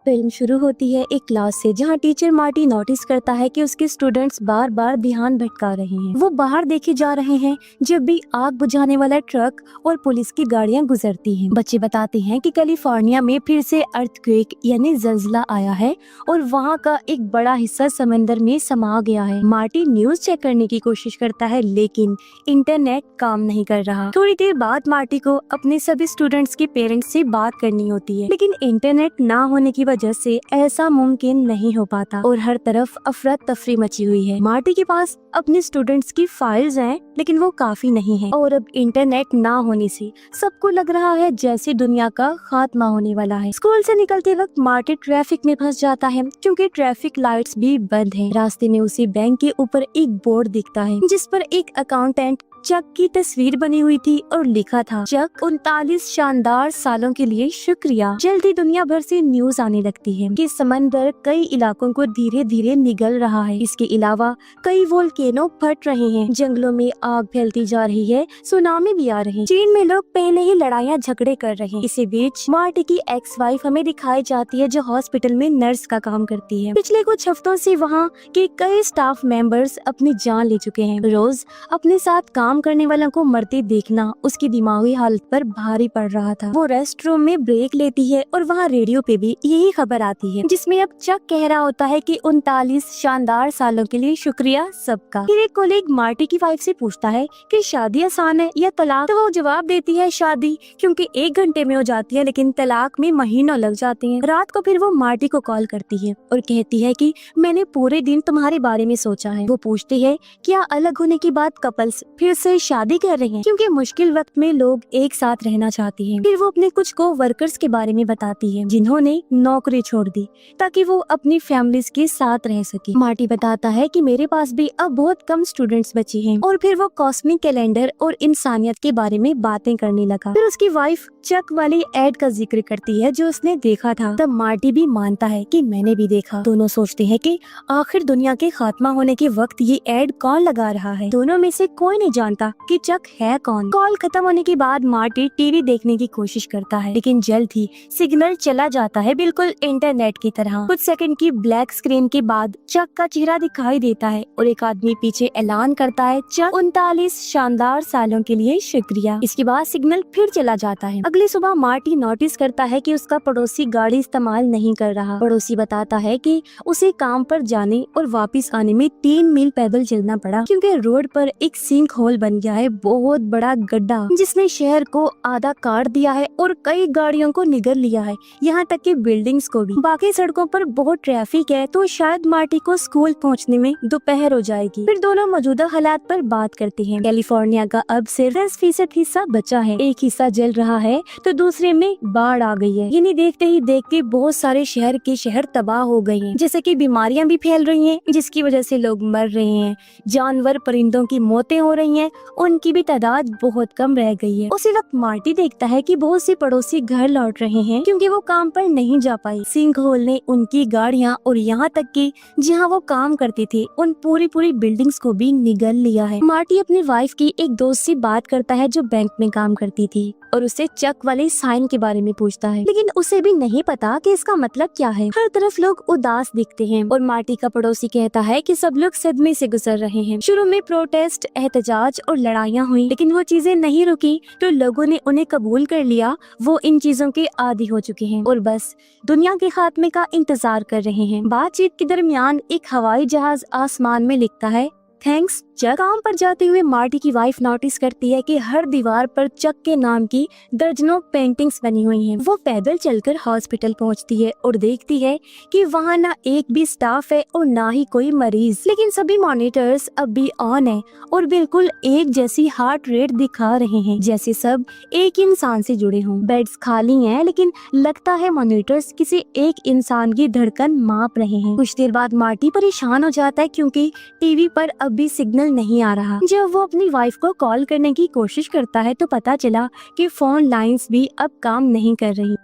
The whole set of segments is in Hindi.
फिल्म शुरू होती है एक क्लास से, जहाँ टीचर मार्टी नोटिस करता है कि उसके स्टूडेंट्स बार बार ध्यान भटका रहे हैं। वो बाहर देखे जा रहे हैं जब भी आग बुझाने वाला ट्रक और पुलिस की गाड़ियां गुजरती हैं। बच्चे बताते हैं कि कैलिफोर्निया में फिर से अर्थक्वेक यानी जल्जला आया है और वहाँ का एक बड़ा हिस्सा समंदर में समा गया है। मार्टी न्यूज चेक करने की कोशिश करता है लेकिन इंटरनेट काम नहीं कर रहा। थोड़ी देर बाद मार्टी को अपने सभी स्टूडेंट्स के पेरेंट्स से बात करनी होती है, लेकिन इंटरनेट ना होने की वजह से ऐसा मुमकिन नहीं हो पाता और हर तरफ अफरा तफरी मची हुई है। मार्टी के पास अपने स्टूडेंट्स की फाइल्स हैं, लेकिन वो काफी नहीं है और अब इंटरनेट ना होने से सबको लग रहा है जैसे दुनिया का खात्मा होने वाला है। स्कूल से निकलते वक्त मार्टी ट्रैफिक में फंस जाता है क्योंकि ट्रैफिक लाइट्स भी बंद हैं। रास्ते में उसे बैंक के ऊपर एक बोर्ड दिखता है जिस पर एक अकाउंटेंट चक की तस्वीर बनी हुई थी और लिखा था, चक 39 शानदार सालों के लिए शुक्रिया। जल्दी दुनिया भर से न्यूज आने लगती है कि समंदर कई इलाकों को धीरे धीरे निगल रहा है। इसके अलावा कई वोल्केनो फट रहे हैं, जंगलों में आग फैलती जा रही है, सुनामी भी आ रही है। चीन में लोग पहले ही लड़ाइयाँ झगड़े कर रहे हैं। इसी बीच मार्टी की एक्स वाइफ हमें दिखाई जाती है जो हॉस्पिटल में नर्स का काम करती है। पिछले कुछ हफ्तों से वहाँ के कई स्टाफ मेंबर्स अपनी जान ले चुके हैं। रोज अपने साथ काम करने वालों को मरते देखना उसकी दिमागी हालत पर भारी पड़ रहा था। वो रेस्ट रूम में ब्रेक लेती है और वहाँ रेडियो पे भी यही खबर आती है जिसमें अब चक कह रहा होता है कि 39 शानदार सालों के लिए शुक्रिया सबका। फिर एक कोलीग मार्टी की वाइफ से पूछता है कि शादी आसान है या तलाक, तो वो जवाब देती है शादी, क्योंकि 1 घंटे में हो जाती है लेकिन तलाक में महीनों लग जाते हैं। रात को फिर वो मार्टी को कॉल करती है और कहती है कि मैंने पूरे दिन तुम्हारे बारे में सोचा है। वो पूछती है क्या अलग होने के बाद कपल्स फिर से शादी कर रहे हैं, क्योंकि मुश्किल वक्त में लोग एक साथ रहना चाहते हैं। फिर वो अपने कुछ को वर्कर्स के बारे में बताती है जिन्होंने नौकरी छोड़ दी ताकि वो अपनी फैमिलीज के साथ रह सके। मार्टी बताता है कि मेरे पास भी अब बहुत कम स्टूडेंट्स बचे हैं और फिर वो कॉस्मिक कैलेंडर और इंसानियत के बारे में बातें करने लगा। फिर उसकी वाइफ चक वाली एड का जिक्र करती है जो उसने देखा था। तब मार्टी भी मानता है कि मैंने भी देखा। दोनों सोचते हैं कि आखिर दुनिया के खात्मा होने के वक्त ये एड कौन लगा रहा है। दोनों में से कोई नहीं जानता कि चक है कौन। कॉल खत्म होने के बाद मार्टी टीवी देखने की कोशिश करता है लेकिन जल्द ही सिग्नल चला जाता है, बिल्कुल इंटरनेट की तरह। कुछ सेकंड की ब्लैक स्क्रीन के बाद चक का चेहरा दिखाई देता है और एक आदमी पीछे ऐलान करता है, चक 39 शानदार सालों के लिए शुक्रिया। इसके बाद सिग्नल फिर चला जाता है। अगली सुबह मार्टी नोटिस करता है कि उसका पड़ोसी गाड़ी इस्तेमाल नहीं कर रहा। पड़ोसी बताता है कि उसे काम पर जाने और वापस आने में 3 मील पैदल चलना पड़ा क्योंकि रोड पर एक सिंक होल बन गया है, बहुत बड़ा गड्ढा जिसने शहर को आधा काट दिया है और कई गाड़ियों को निगल लिया है, यहाँ तक कि बिल्डिंग्स को भी। बाकी सड़कों पर बहुत ट्रैफिक है तो शायद मार्टी को स्कूल पहुँचने में दोपहर हो जाएगी। फिर दोनों मौजूदा हालात पर बात करते हैं। कैलिफोर्निया का अब सिर्फ 10% हिस्सा बचा है, एक हिस्सा जल रहा है तो दूसरे में बाढ़ आ गई है। इन्हें देखते ही देखते बहुत सारे शहर के शहर तबाह हो गए हैं, जैसे कि बीमारियां भी फैल रही हैं जिसकी वजह से लोग मर रहे हैं, जानवर परिंदों की मौतें हो रही हैं, उनकी भी तादाद बहुत कम रह गई है। उसी वक्त मार्टी देखता है कि बहुत से पड़ोसी घर लौट रहे हैं क्योंकि वो काम पर नहीं जा पाई। सिंक होल ने उनकी गाड़ियां और यहाँ तक कि जहाँ वो काम करते थे उन पूरी बिल्डिंग्स को भी निगल लिया है। मार्टी अपनी वाइफ की एक दोस्त से बात करता है जो बैंक में काम करती थी और उससे चक वाले साइन के बारे में पूछता है, लेकिन उसे भी नहीं पता कि इसका मतलब क्या है। हर तरफ लोग उदास दिखते हैं और मार्टी का पड़ोसी कहता है कि सब लोग सदमे से गुजर रहे हैं। शुरू में प्रोटेस्ट, एहतजाज और लड़ाइयाँ हुई लेकिन वो चीजें नहीं रुकी तो लोगों ने उन्हें कबूल कर लिया। वो इन चीजों के आदी हो चुके हैं और बस दुनिया के खात्मे का इंतजार कर रहे हैं। बातचीत के दरमियान एक हवाई जहाज आसमान में लिखता है, थैंक्स चक। काम पर जाते हुए मार्टी की वाइफ नोटिस करती है कि हर दीवार पर चक के नाम की दर्जनों पेंटिंग्स बनी हुई हैं। वो पैदल चलकर हॉस्पिटल पहुंचती है और देखती है कि वहाँ ना एक भी स्टाफ है और ना ही कोई मरीज, लेकिन सभी मॉनिटर्स अब भी ऑन है और बिल्कुल एक जैसी हार्ट रेट दिखा रहे हैं, जैसे सब एक इंसान से जुड़े हों। बेड्स खाली हैं लेकिन लगता है मॉनिटर्स किसी एक इंसान की धड़कन माप रहे हैं। कुछ देर बाद मार्टी परेशान हो जाता है क्योंकि टीवी पर अब भी सिग्नल नहीं आ रहा। जब वो अपनी वाइफ को कॉल करने की कोशिश करता है तो पता चला कि फोन लाइंस भी अब काम नहीं कर रही।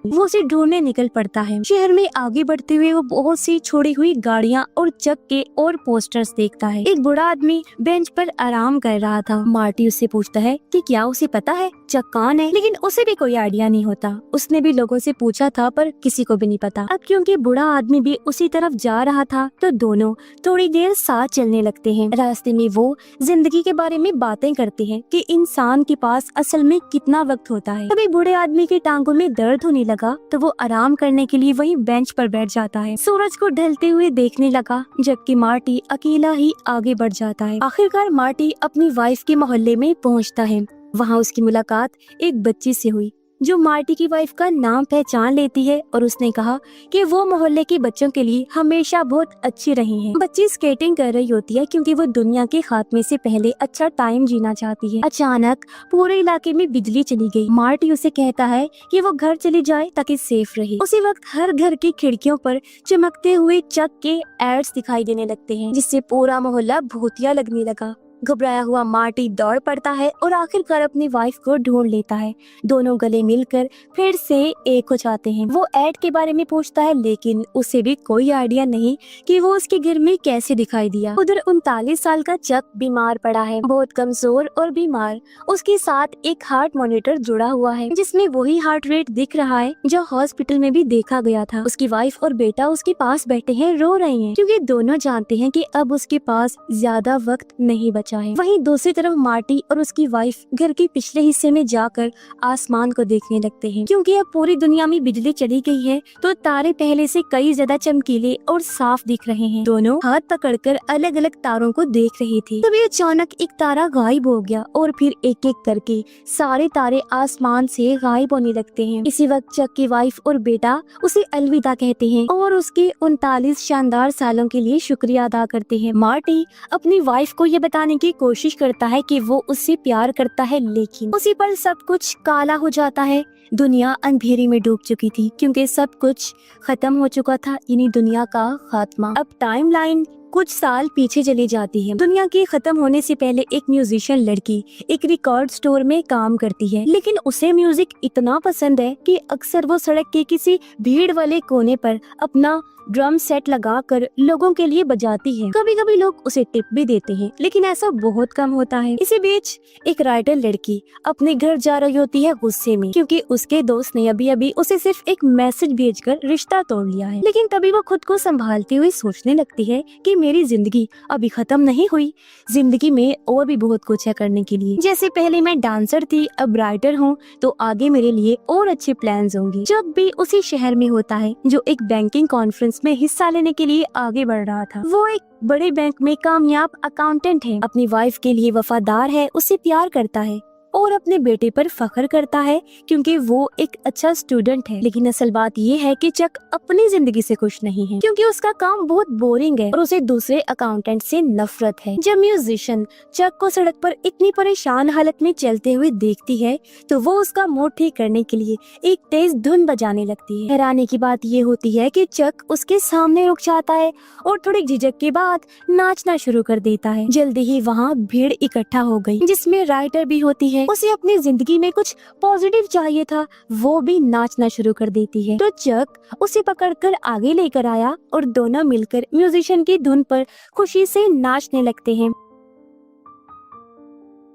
को। वो उसे ढूंढने निकल पड़ता है। शहर में आगे बढ़ते हुए वो बहुत सी छोड़ी हुई गाड़ियाँ और चक के और पोस्टर्स देखता है। एक बूढ़ा आदमी बेंच पर आराम कर रहा था। मार्टी उससे पूछता है कि क्या उसे पता है चक कौन है, लेकिन उसे भी कोई आइडिया नहीं होता। उसने भी लोगों से पूछा था पर किसी को भी नहीं पता। अब क्योंकि बूढ़ा आदमी भी उसी तरफ जा रहा था तो दोनों थोड़ी देर साथ चलने लगते हैं। रास्ते में वो जिंदगी के बारे में बातें करते हैं कि इंसान के पास असल में कितना वक्त होता है। तभी बूढ़े आदमी की टांगों में दर्द होने लगा तो वो आराम करने के लिए वहीं बेंच पर बैठ जाता है। सूरज को ढलते हुए देखने लगा जबकि मार्टी अकेला ही आगे बढ़ जाता है। आखिरकार मार्टी अपनी वाइफ के मोहल्ले में पहुंचता है। वहाँ उसकी मुलाकात एक बच्ची से हुई जो मार्टी की वाइफ का नाम पहचान लेती है और उसने कहा कि वो मोहल्ले के बच्चों के लिए हमेशा बहुत अच्छी रही हैं। बच्ची स्केटिंग कर रही होती है क्योंकि वो दुनिया के खात्मे से पहले अच्छा टाइम जीना चाहती है। अचानक पूरे इलाके में बिजली चली गई। मार्टी उसे कहता है कि वो घर चली जाए ताकि सेफ रहे। उसी वक्त हर घर की खिड़कियों पर चमकते हुए चक के एड्स दिखाई देने लगते हैं जिससे पूरा मोहल्ला भूतिया लगने लगा। घबराया हुआ मार्टी दौड़ पड़ता है और आखिरकार अपनी वाइफ को ढूंढ लेता है। दोनों गले मिलकर फिर से एक हो जाते हैं। वो एड के बारे में पूछता है लेकिन उसे भी कोई आइडिया नहीं कि वो उसके घर में कैसे दिखाई दिया। उधर 39 साल का चक बीमार पड़ा है, बहुत कमजोर और बीमार। उसके साथ एक हार्ट मॉनिटर जुड़ा हुआ है जिसमें वही हार्ट रेट दिख रहा है जो हॉस्पिटल में भी देखा गया था। उसकी वाइफ और बेटा उसके पास बैठे हैं, रो रहे हैं क्योंकि दोनों जानते हैं कि अब उसके पास ज्यादा वक्त नहीं बचा है। वहीं दूसरी तरफ मार्टी और उसकी वाइफ घर के पिछले हिस्से में जाकर आसमान को देखने लगते हैं। क्योंकि अब पूरी दुनिया में बिजली चली गई है तो तारे पहले से कई ज्यादा चमकीले और साफ दिख रहे हैं। दोनों हाथ पकड़कर अलग अलग तारों को देख रहे थे। तभी अचानक एक तारा गायब हो गया और फिर एक एक करके सारे तारे आसमान से गायब होने लगते हैं। इसी वक्त चक की वाइफ और बेटा उसे अलविदा कहते हैं और उसके 39 शानदार सालों के लिए शुक्रिया अदा करते हैं। मार्टी अपनी वाइफ को ये बताने की कोशिश करता है कि वो उससे प्यार करता है लेकिन उसी पल सब कुछ काला हो जाता है। दुनिया अंधेरे में डूब चुकी थी क्योंकि सब कुछ खत्म हो चुका था, यानी दुनिया का खात्मा। अब टाइमलाइन कुछ साल पीछे चली जाती है। दुनिया के खत्म होने से पहले एक म्यूजिशियन लड़की एक रिकॉर्ड स्टोर में काम करती है लेकिन उसे म्यूजिक इतना पसंद है कि अक्सर वो सड़क के किसी भीड़ वाले कोने पर अपना ड्रम सेट लगाकर लोगों के लिए बजाती है। कभी कभी लोग उसे टिप भी देते हैं लेकिन ऐसा बहुत कम होता है। इसी बीच एक राइटर लड़की अपने घर जा रही होती है गुस्से में क्योंकि उसके दोस्त ने अभी अभी उसे सिर्फ एक मैसेज भेजकर रिश्ता तोड़ लिया है। लेकिन तभी वो खुद को संभालते हुए सोचने लगती है कि मेरी जिंदगी अभी खत्म नहीं हुई, जिंदगी में और भी बहुत कुछ है करने के लिए। जैसे पहले मैं डांसर थी, अब राइटर हूँ, तो आगे मेरे लिए और अच्छे प्लान्स होंगे। जब भी उसी शहर में होता है जो एक बैंकिंग कॉन्फ्रेंस में हिस्सा लेने के लिए आगे बढ़ रहा था। वो एक बड़े बैंक में कामयाब अकाउंटेंट है, अपनी वाइफ के लिए वफादार है, उससे प्यार करता है और अपने बेटे पर फख्र करता है क्योंकि वो एक अच्छा स्टूडेंट है। लेकिन असल बात ये है कि चक अपनी जिंदगी से खुश नहीं है क्योंकि उसका काम बहुत बोरिंग है और उसे दूसरे अकाउंटेंट से नफरत है। जब म्यूजिशियन चक को सड़क पर इतनी परेशान हालत में चलते हुए देखती है तो वो उसका मूड ठीक करने के लिए एक तेज धुन बजाने लगती है। हैरानी की बात ये होती है कि चक उसके सामने रुक जाता है और थोड़ी झिझक के बाद नाचना शुरू कर देता है। जल्दी ही वहाँ भीड़ इकट्ठा हो गई जिसमें राइटर भी होती है। उसे अपनी जिंदगी में कुछ पॉजिटिव चाहिए था, वो भी नाचना शुरू कर देती है। तो चक उसे पकड़कर आगे लेकर आया और दोनों मिलकर म्यूजिशियन की धुन पर खुशी से नाचने लगते हैं।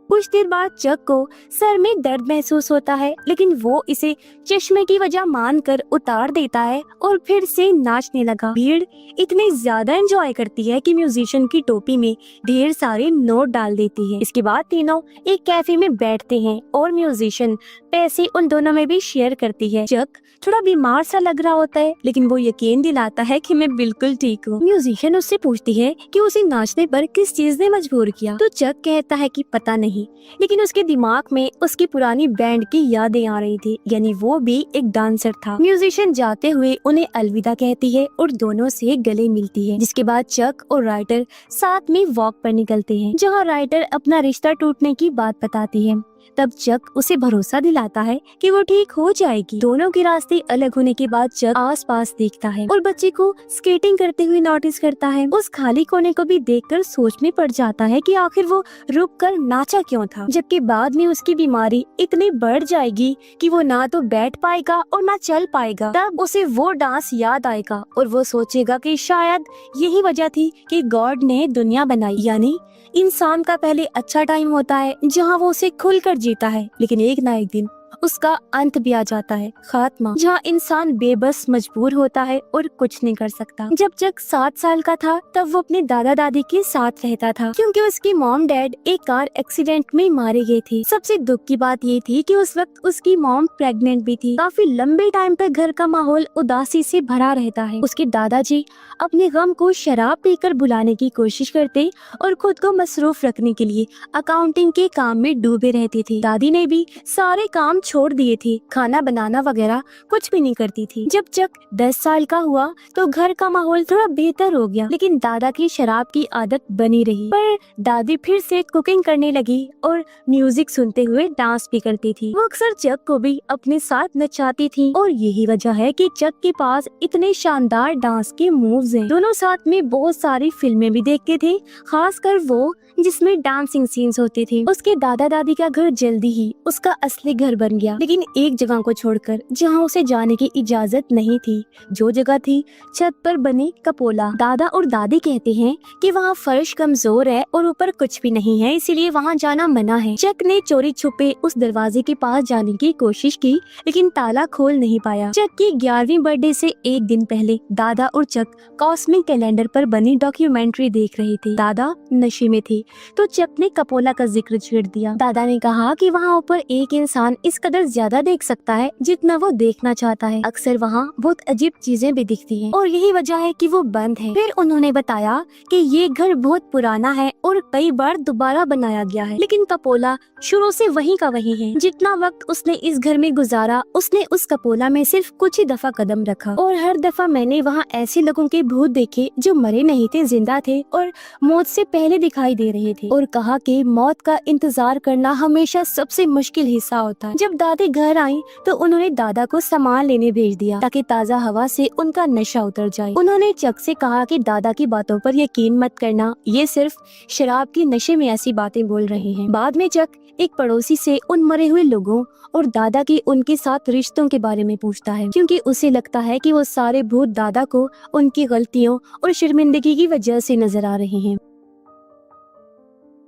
कुछ देर बाद चक को सर में दर्द महसूस होता है लेकिन वो इसे चश्मे की वजह मानकर उतार देता है और फिर से नाचने लगा। भीड़ इतनी ज्यादा एंजॉय करती है कि म्यूजिशियन की टोपी में ढेर सारे नोट डाल देती है। इसके बाद तीनों एक कैफे में बैठते हैं और म्यूजिशियन पैसे उन दोनों में भी शेयर करती है। चक थोड़ा बीमार सा लग रहा होता है लेकिन वो यकीन दिलाता है कि मैं बिल्कुल ठीक हूँ। म्यूजिशियन उससे पूछती है कि उसे नाचने पर किस चीज ने मजबूर किया तो चक कहता है कि पता नहीं, लेकिन उसके दिमाग में उसकी पुरानी बैंड की यादें आ रही थी, यानी वो भी एक डांसर था। म्यूजिशियन जाते हुए उन्हें अलविदा कहती है और दोनों से गले मिलती है। जिसके बाद चक और राइटर साथ में वॉक पर निकलते हैं जहाँ राइटर अपना रिश्ता टूटने की बात बताती है। तब चक उसे भरोसा दिलाता है कि वो ठीक हो जाएगी। दोनों के रास्ते अलग होने के बाद चक आसपास देखता है और बच्चे को स्केटिंग करते हुए नोटिस करता है। उस खाली कोने को भी देखकर सोच में पड़ जाता है कि आखिर वो रुक कर नाचा क्यों था, जबकि बाद में उसकी बीमारी इतनी बढ़ जाएगी कि वो ना तो बैठ पाएगा और ना चल पाएगा। तब उसे वो डांस याद आएगा और वो सोचेगा कि शायद यही वजह थी कि गॉड ने दुनिया बनाई, यानी इंसान का पहले अच्छा टाइम होता है जहाँ वो उसे खुलकर जीता है, लेकिन एक ना एक दिन उसका अंत भी आ जाता है, खात्मा, जहाँ इंसान बेबस मजबूर होता है और कुछ नहीं कर सकता। जब चक 7 साल का था तब वो अपने दादा दादी के साथ रहता था, क्योंकि उसकी मॉम डैड एक कार एक्सीडेंट में मारे गए थे। सबसे दुख की बात ये थी कि उस वक्त उसकी मॉम प्रेग्नेंट भी थी। काफी लंबे टाइम तक घर का माहौल उदासी से भरा रहता है। उसके दादाजी अपने गम को शराब पीकर भुलाने की कोशिश करते और खुद को मसरूफ रखने के लिए अकाउंटिंग के काम में डूबे रहते थे। दादी ने भी सारे काम छोड़ दिए थे, खाना बनाना वगैरह कुछ भी नहीं करती थी। जब चक 10 साल का हुआ तो घर का माहौल थोड़ा बेहतर हो गया, लेकिन दादा की शराब की आदत बनी रही। पर दादी फिर से कुकिंग करने लगी और म्यूजिक सुनते हुए डांस भी करती थी। वो अक्सर चक को भी अपने साथ नचाती थी और यही वजह है कि चक के पास इतने शानदार डांस के मूव्स हैं। दोनों साथ में बहुत सारी फिल्में भी देखते थे, खासकर वो जिसमें डांसिंग सीन्स होते थे। उसके दादा दादी का घर जल्दी ही उसका असली घर बन गया, लेकिन एक जगह को छोड़कर जहाँ उसे जाने की इजाजत नहीं थी, जो जगह थी छत पर बनी कपोला। दादा और दादी कहते हैं कि वहाँ फर्श कमजोर है और ऊपर कुछ भी नहीं है, इसीलिए वहाँ जाना मना है। चक ने चोरी छुपे उस दरवाजे के पास जाने की कोशिश की, लेकिन ताला खोल नहीं पाया। चक की 11वीं बर्थडे से एक दिन पहले दादा और चक कॉस्मिक कैलेंडर पर बनी डॉक्यूमेंट्री देख रहे थे। दादा नशे में थे तो चक ने कपोला का जिक्र छेड़ दिया। दादा ने कहा कि वहाँ ऊपर एक इंसान इस कदर ज्यादा देख सकता है जितना वो देखना चाहता है। अक्सर वहाँ बहुत अजीब चीजें भी दिखती हैं और यही वजह है कि वो बंद है। फिर उन्होंने बताया कि ये घर बहुत पुराना है और कई बार दोबारा बनाया गया है, लेकिन कपोला शुरू से वहीं का वहीं है। जितना वक्त उसने इस घर में गुजारा, उसने उस कपोला में सिर्फ कुछ ही दफा कदम रखा और हर दफा मैंने वहाँ ऐसे लोगों के भूत देखे जो मरे नहीं थे, जिंदा थे और मौत से पहले दिखाई दे रहे थे, और कहा कि मौत का इंतजार करना हमेशा सबसे मुश्किल हिस्सा होता है। जब दादी घर आई तो उन्होंने दादा को सामान लेने भेज दिया ताकि ताज़ा हवा से उनका नशा उतर जाए। उन्होंने चक से कहा कि दादा की बातों पर यकीन मत करना, ये सिर्फ शराब के नशे में ऐसी बातें बोल रहे हैं। बाद में चक एक पड़ोसी से उन मरे हुए लोगों और दादा के उनके साथ रिश्तों के बारे में पूछता है, क्योंकि उसे लगता है कि वो सारे भूत दादा को उनकी गलतियों और शर्मिंदगी की वजह से नजर आ रहे हैं।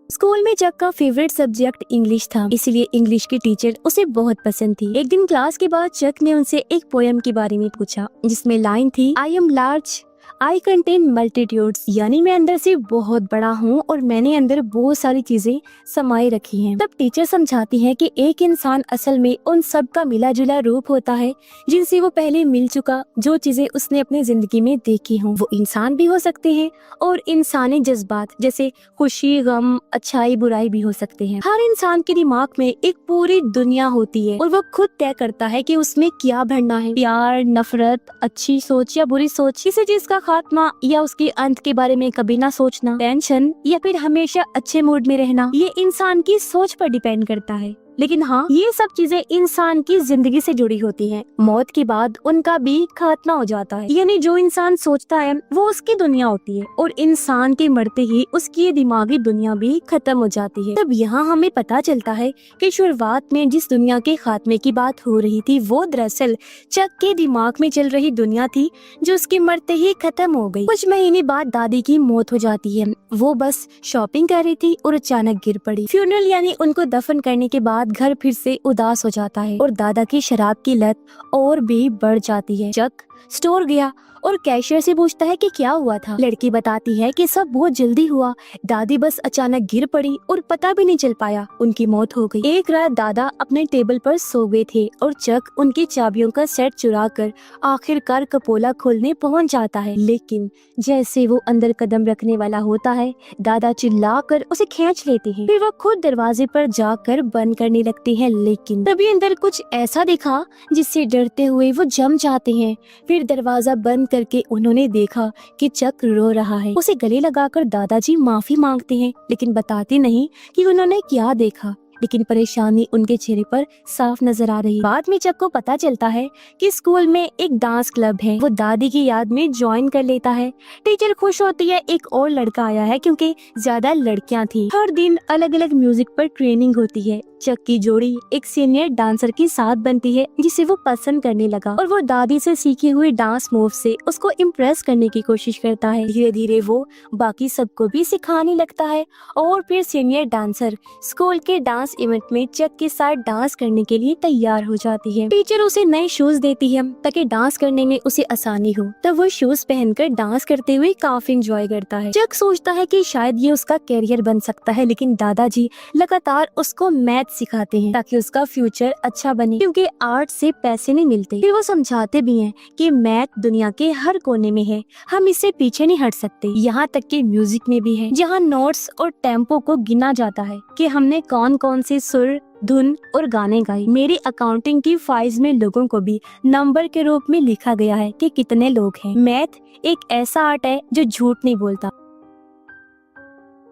स्कूल में चक का फेवरेट सब्जेक्ट इंग्लिश था, इसलिए इंग्लिश की टीचर उसे बहुत पसंद थी। एक दिन क्लास के बाद चक ने उनसे एक पोयम के बारे में पूछा जिसमें लाइन थी, I am large, I contain multitudes, यानी मैं अंदर से बहुत बड़ा हूँ और मैंने अंदर बहुत सारी चीजें समाये रखी हैं। तब टीचर समझाती है कि एक इंसान असल में उन सब का मिला जुला रूप होता है जिनसे वो पहले मिल चुका, जो चीजें उसने अपनी जिंदगी में देखी हों। वो इंसान भी हो सकते हैं और इंसानी जज्बात जैसे खुशी, गम, अच्छाई, बुराई भी हो सकते हैं। हर इंसान के दिमाग में एक पूरी दुनिया होती है और वो खुद तय करता है कि उसमें क्या भरना है, प्यार, नफरत, अच्छी सोच या बुरी सोच, किसी चीज का खात्मा या उसके अंत के बारे में कभी ना सोचना, टेंशन या फिर हमेशा अच्छे मूड में रहना, ये इंसान की सोच पर डिपेंड करता है। लेकिन हाँ, ये सब चीजें इंसान की जिंदगी से जुड़ी होती हैं। मौत के बाद उनका भी खात्मा हो जाता है, यानी जो इंसान सोचता है वो उसकी दुनिया होती है और इंसान के मरते ही उसकी दिमागी दुनिया भी खत्म हो जाती है। तब यहाँ हमें पता चलता है कि शुरुआत में जिस दुनिया के खात्मे की बात हो रही थी वो दरअसल चक के दिमाग में चल रही दुनिया थी जो उसके मरते ही खत्म हो गई। कुछ महीने बाद दादी की मौत हो जाती है। वो बस शॉपिंग कर रही थी और अचानक गिर पड़ी। फ्यूनरल यानी उनको दफन करने के बाद घर फिर से उदास हो जाता है और दादा की शराब की लत और भी बढ़ जाती है। चक स्टोर गया और कैशियर से पूछता है कि क्या हुआ था। लड़की बताती है कि सब बहुत जल्दी हुआ, दादी बस अचानक गिर पड़ी और पता भी नहीं चल पाया, उनकी मौत हो गई। एक रात दादा अपने टेबल पर सो गए थे और चक उनकी चाबियों का सेट चुरा कर आखिरकार कपोला खोलने पहुंच जाता है, लेकिन जैसे वो अंदर कदम रखने वाला होता है दादा चिल्लाकर उसे खींच लेते हैं। फिर वो खुद दरवाजे पर जाकर बंद करने लगते हैं, लेकिन तभी अंदर कुछ ऐसा दिखा जिससे डरते हुए वो जम जाते हैं। फिर दरवाजा बंद करके उन्होंने देखा कि चक रो रहा है। उसे गले लगाकर दादाजी माफी मांगते हैं, लेकिन बताते नहीं कि उन्होंने क्या देखा। लेकिन परेशानी उनके चेहरे पर साफ नजर आ रही। बाद में चक को पता चलता है कि स्कूल में एक डांस क्लब है। वो दादी की याद में ज्वाइन कर लेता है। टीचर खुश होती है, एक और लड़का आया है क्योंकि ज्यादा लड़कियां थी। हर दिन अलग अलग म्यूजिक पर ट्रेनिंग होती है। चक की जोड़ी एक सीनियर डांसर के साथ बनती है जिसे वो पसंद करने लगा और वो दादी से सीखे हुए डांस मूव से उसको इम्प्रेस करने की कोशिश करता है। धीरे धीरे वो बाकी सबको भी सिखाने लगता है और फिर सीनियर डांसर स्कूल के डांस इवेंट में चक के साथ डांस करने के लिए तैयार हो जाती है। टीचर उसे नए शूज देती है ताकि डांस करने में उसे आसानी हो। तब वो शूज पहनकर डांस करते हुए काफी एंजॉय करता है। चक सोचता है कि शायद ये उसका कैरियर बन सकता है, लेकिन दादाजी लगातार उसको मैथ सिखाते हैं ताकि उसका फ्यूचर अच्छा बने, क्योंकि आर्ट से पैसे नहीं मिलते। फिर वो समझाते भी हैं कि मैथ दुनिया के हर कोने में है, हम इससे पीछे नहीं हट सकते। यहाँ तक कि म्यूजिक में भी है, जहाँ नोट्स और टेम्पो को गिना जाता है कि हमने कौन कौन से सुर, धुन और गाने गाए। मेरी अकाउंटिंग की फाइल्स में लोगों को भी नंबर के रूप में लिखा गया है कि कितने लोग हैं। मैथ एक ऐसा आर्ट है जो झूठ नहीं बोलता।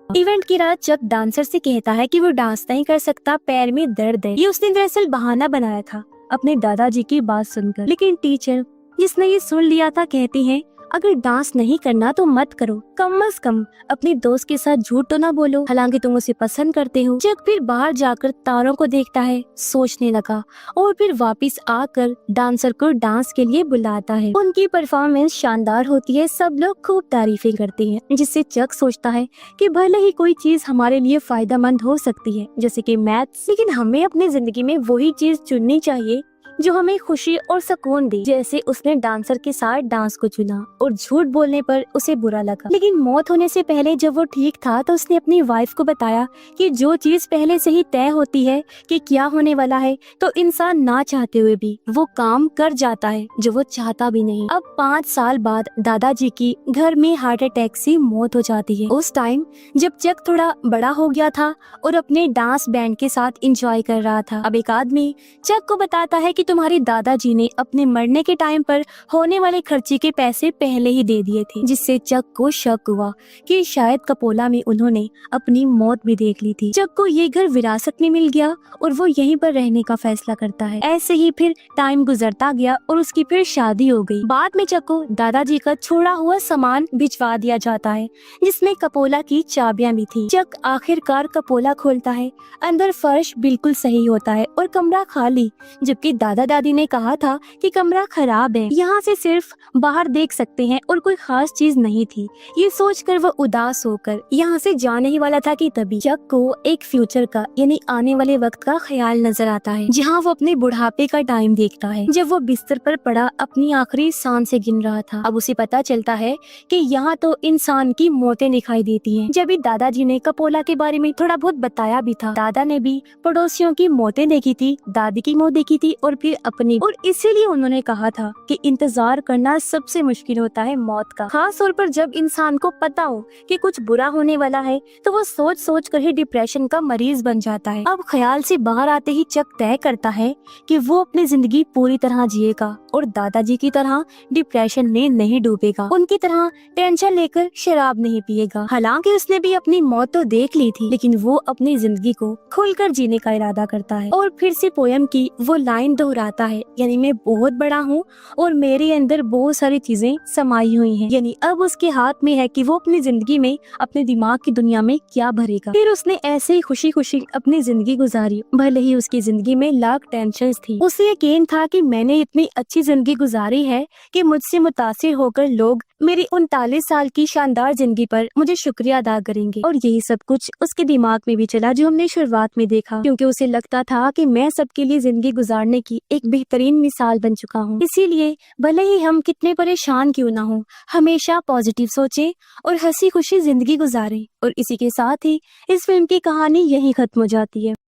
इवेंट की रात चक डांसर से कहता है कि वो डांस नहीं कर सकता, पैर में दर्द है। ये उसने दरअसल बहाना बनाया था अपने दादाजी की बात सुनकर। लेकिन टीचर जिसने ये सुन लिया था कहती है, अगर डांस नहीं करना तो मत करो, कम से कम अपनी दोस्त के साथ झूठ तो ना बोलो, हालांकि तुम उसे पसंद करते हो। चक फिर बाहर जाकर तारों को देखता है, सोचने लगा और फिर वापस आकर डांसर को डांस के लिए बुलाता है। उनकी परफॉर्मेंस शानदार होती है, सब लोग खूब तारीफें करते हैं, जिससे चक सोचता है कि भले ही कोई चीज हमारे लिए फायदेमंद हो सकती है जैसे कि मैथ्स, लेकिन हमें अपनी जिंदगी में वही चीज चुननी चाहिए जो हमें खुशी और सुकून दे। जैसे उसने डांसर के साथ डांस को चुना और झूठ बोलने पर उसे बुरा लगा, लेकिन मौत होने से पहले जब वो ठीक था तो उसने अपनी वाइफ को बताया कि जो चीज पहले से ही तय होती है कि क्या होने वाला है, तो इंसान ना चाहते हुए भी वो काम कर जाता है जो वो चाहता भी नहीं। अब 5 साल बाद दादाजी की घर में हार्ट अटैक से मौत हो जाती है। उस टाइम जब चक थोड़ा बड़ा हो गया था और अपने डांस बैंड के साथ एंजॉय कर रहा था, अब एक आदमी चक को बताता है कि तुम्हारे दादाजी ने अपने मरने के टाइम पर होने वाले खर्चे के पैसे पहले ही दे दिए थे, जिससे चक को शक हुआ कि शायद कपोला में उन्होंने अपनी मौत भी देख ली थी। चक को ये घर विरासत में मिल गया और वो यहीं पर रहने का फैसला करता है। ऐसे ही फिर टाइम गुजरता गया और उसकी फिर शादी हो गई। बाद में चक को दादाजी का छोड़ा हुआ सामान भिजवा दिया जाता है, जिसमें कपोला की चाबियां भी थी। चक आखिरकार कपोला खोलता है, अंदर फर्श बिल्कुल सही होता है और कमरा खाली, जबकि दादा दादी ने कहा था कि कमरा खराब है, यहाँ से सिर्फ बाहर देख सकते हैं और कोई खास चीज नहीं थी। ये सोचकर वो उदास होकर यहाँ से जाने ही वाला था कि तभी चक को एक फ्यूचर का यानी आने वाले वक्त का ख्याल नजर आता है, जहाँ वो अपने बुढ़ापे का टाइम देखता है, जब वो बिस्तर पर पड़ा अपनी आखिरी सांस से गिन रहा था। अब उसे पता चलता है कि यहाँ तो इंसान की मौतें दिखाई देती हैं। जब भी दादाजी ने कपोला के बारे में थोड़ा बहुत बताया भी था, दादा ने भी पड़ोसियों की मौतें देखी थी, दादी की मौत देखी थी और फिर अपनी, और इसीलिए उन्होंने कहा था कि इंतजार करना सबसे मुश्किल होता है मौत का, खास तौर पर जब इंसान को पता हो कि कुछ बुरा होने वाला है तो वो सोच सोच कर ही डिप्रेशन का मरीज बन जाता है। अब ख्याल से बाहर आते ही चक तय करता है कि वो अपनी जिंदगी पूरी तरह जिएगा और दादाजी की तरह डिप्रेशन में नहीं डूबेगा, उनकी तरह टेंशन लेकर शराब नहीं पिएगा। हालांकि उसने भी अपनी मौत तो देख ली थी, लेकिन वो अपनी जिंदगी को खुलकर जीने का इरादा करता है और फिर से पोयम की वो लाइन दोहराता है, यानी मैं बहुत बड़ा हूँ और मेरे अंदर बहुत सारी चीजें समाई हुई हैं। यानी अब उसके हाथ में है कि वो अपनी जिंदगी में अपने दिमाग की दुनिया में क्या भरेगा। फिर उसने ऐसे ही खुशी खुशी अपनी जिंदगी गुजारी, भले ही उसकी जिंदगी में लाख टेंशन थी। उसे यकीन था कि मैंने इतनी अच्छी जिंदगी गुजारी है कि मुझसे मुतासिर होकर लोग मेरी 39 साल की शानदार जिंदगी पर मुझे शुक्रिया अदा करेंगे। और यही सब कुछ उसके दिमाग में भी चला जो हमने शुरुआत में देखा, क्योंकि उसे लगता था कि मैं सबके लिए जिंदगी गुजारने की एक बेहतरीन मिसाल बन चुका हूँ। इसीलिए भले ही हम कितने परेशान क्यों ना हो, हमेशा पॉजिटिव सोचें और हंसी खुशी जिंदगी गुजारें। और इसी के साथ ही इस फिल्म की कहानी यहीं खत्म हो जाती है।